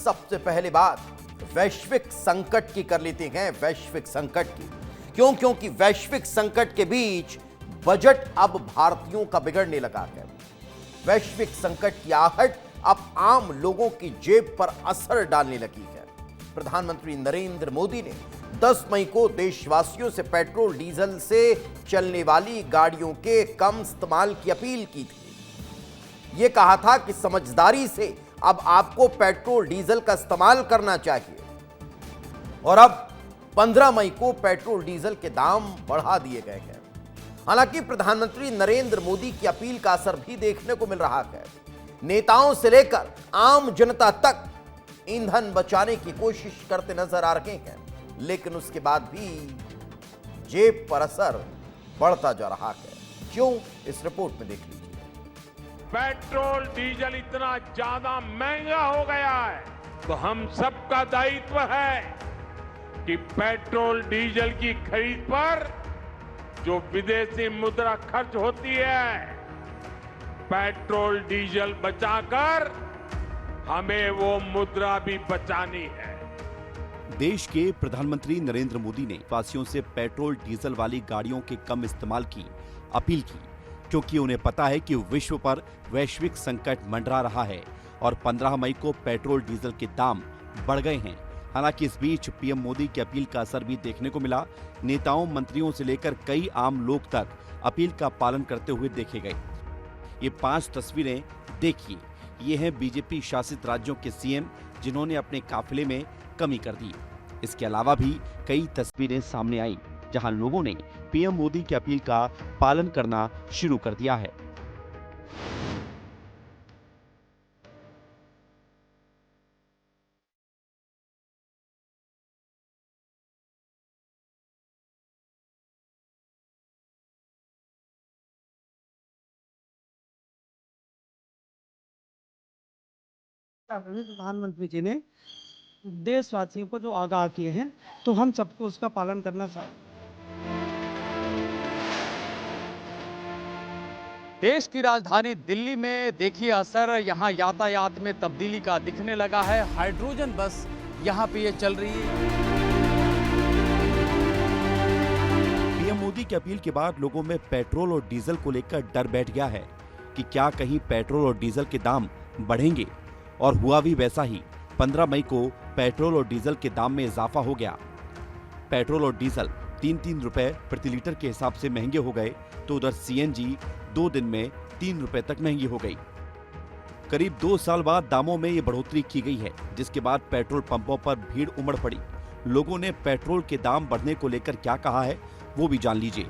सबसे पहले बात वैश्विक संकट की कर लेते हैं। वैश्विक संकट की क्योंकि वैश्विक संकट के बीच बजट अब भारतीयों का बिगड़ने लगा है। वैश्विक संकट की आहट अब आम लोगों की जेब पर असर डालने लगी है। प्रधानमंत्री नरेंद्र मोदी ने 10 मई को देशवासियों से पेट्रोल डीजल से चलने वाली गाड़ियों के कम इस्तेमाल की अपील की थी। यह कहा था कि समझदारी से अब आपको पेट्रोल डीजल का इस्तेमाल करना चाहिए। और अब 15 मई को पेट्रोल डीजल के दाम बढ़ा दिए गए हैं। हालांकि प्रधानमंत्री नरेंद्र मोदी की अपील का असर भी देखने को मिल रहा है। नेताओं से लेकर आम जनता तक ईंधन बचाने की कोशिश करते नजर आ रहे हैं, लेकिन उसके बाद भी जेब पर असर बढ़ता जा रहा है। क्यों, इस रिपोर्ट में देख लीजिए। पेट्रोल डीजल इतना ज्यादा महंगा हो गया है तो हम सबका दायित्व है कि पेट्रोल डीजल की खरीद पर जो विदेशी मुद्रा खर्च होती है, पेट्रोल डीजल बचाकर हमें वो मुद्रा भी बचानी है। देश के प्रधानमंत्री नरेंद्र मोदी ने वासियों से पेट्रोल डीजल वाली गाड़ियों के कम इस्तेमाल की अपील की, क्योंकि उन्हें पता है कि विश्व पर वैश्विक संकट मंडरा रहा है और 15 मई को पेट्रोल डीजल के दाम बढ़ गए हैं। हालांकि इस बीच पीएम मोदी की अपील का असर भी देखने को मिला। नेताओं, मंत्रियों से लेकर कई आम लोग तक अपील का पालन करते हुए देखे गए। ये 5 तस्वीरें देखिए। ये हैं बीजेपी शासित राज्यों के सीएम जिन्होंने अपने काफिले में कमी कर दी। इसके अलावा भी कई तस्वीरें सामने आई जहां लोगों ने पीएम मोदी की अपील का पालन करना शुरू कर दिया है। प्रधानमंत्री जी ने देशवासियों को जो आगाह किए हैं, तो हम सबको उसका पालन करना चाहिए। देश की राजधानी दिल्ली में देखिए असर, यहाँ यातायात में तब्दीली का दिखने लगा है। हाइड्रोजन बस यहाँ पे ये चल रही है। पीएम मोदी की अपील के बाद लोगों में पेट्रोल और डीजल को लेकर डर बैठ गया है कि क्या कहीं पेट्रोल और डीजल के दाम बढ़ेंगे, और हुआ भी वैसा ही। 15 मई को पेट्रोल और डीजल के दाम में इजाफा हो गया। पेट्रोल और डीजल 3-3 रुपए प्रति लीटर के हिसाब से महंगे हो गए, तो उधर सीएनजी 2 दिन में 3 रुपए तक महंगी हो गई। करीब 2 साल बाद दामों में ये बढ़ोतरी की गई है, जिसके बाद पेट्रोल पंपों पर भीड़ उमड़ पड़ी। लोगों ने पेट्रोल के दाम बढ़ने को लेकर क्या कहा है, वो भी जान लीजिए।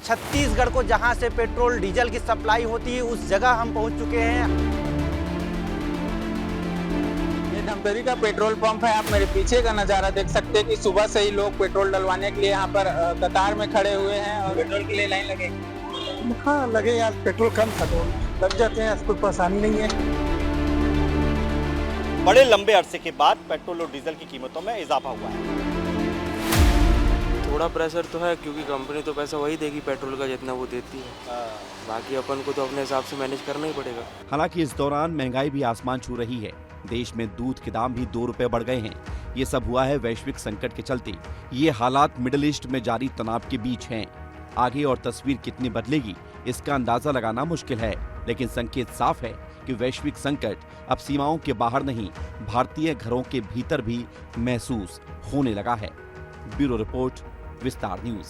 छत्तीसगढ़ को जहां से पेट्रोल डीजल की सप्लाई होती है, उस जगह हम पहुंच चुके हैं। धमतरी का पेट्रोल पंप है। आप मेरे पीछे का नजारा देख सकते हैं कि सुबह से ही लोग पेट्रोल डलवाने के लिए यहाँ पर कतार में खड़े हुए हैं और पेट्रोल के लिए लाइन लगे। हाँ लगे यार, पेट्रोल कम था तो लग जाते हैं, कोई परेशानी नहीं है। बड़े लंबे अरसे के बाद पेट्रोल और डीजल की कीमतों में इजाफा हुआ है। थोड़ा प्रेशर तो है, क्योंकि कंपनी तो पैसा वही देगी पेट्रोल का जितना वो देती है। बाकी अपन को तो अपने हिसाब से मैनेज करना ही पड़ेगा। हालांकि इस दौरान महंगाई भी आसमान छू रही है। देश में दूध के दाम भी 2 रुपए बढ़ गए हैं। ये सब हुआ है वैश्विक संकट के चलते। ये हालात मिडिल ईस्ट में जारी तनाव के बीच हैं। आगे और तस्वीर कितनी बदलेगी, इसका अंदाजा लगाना मुश्किल है, लेकिन संकेत साफ है कि वैश्विक संकट अब सीमाओं के बाहर नहीं, भारतीय घरों के भीतर भी महसूस होने लगा है। ब्यूरो रिपोर्ट, विस्तार न्यूज।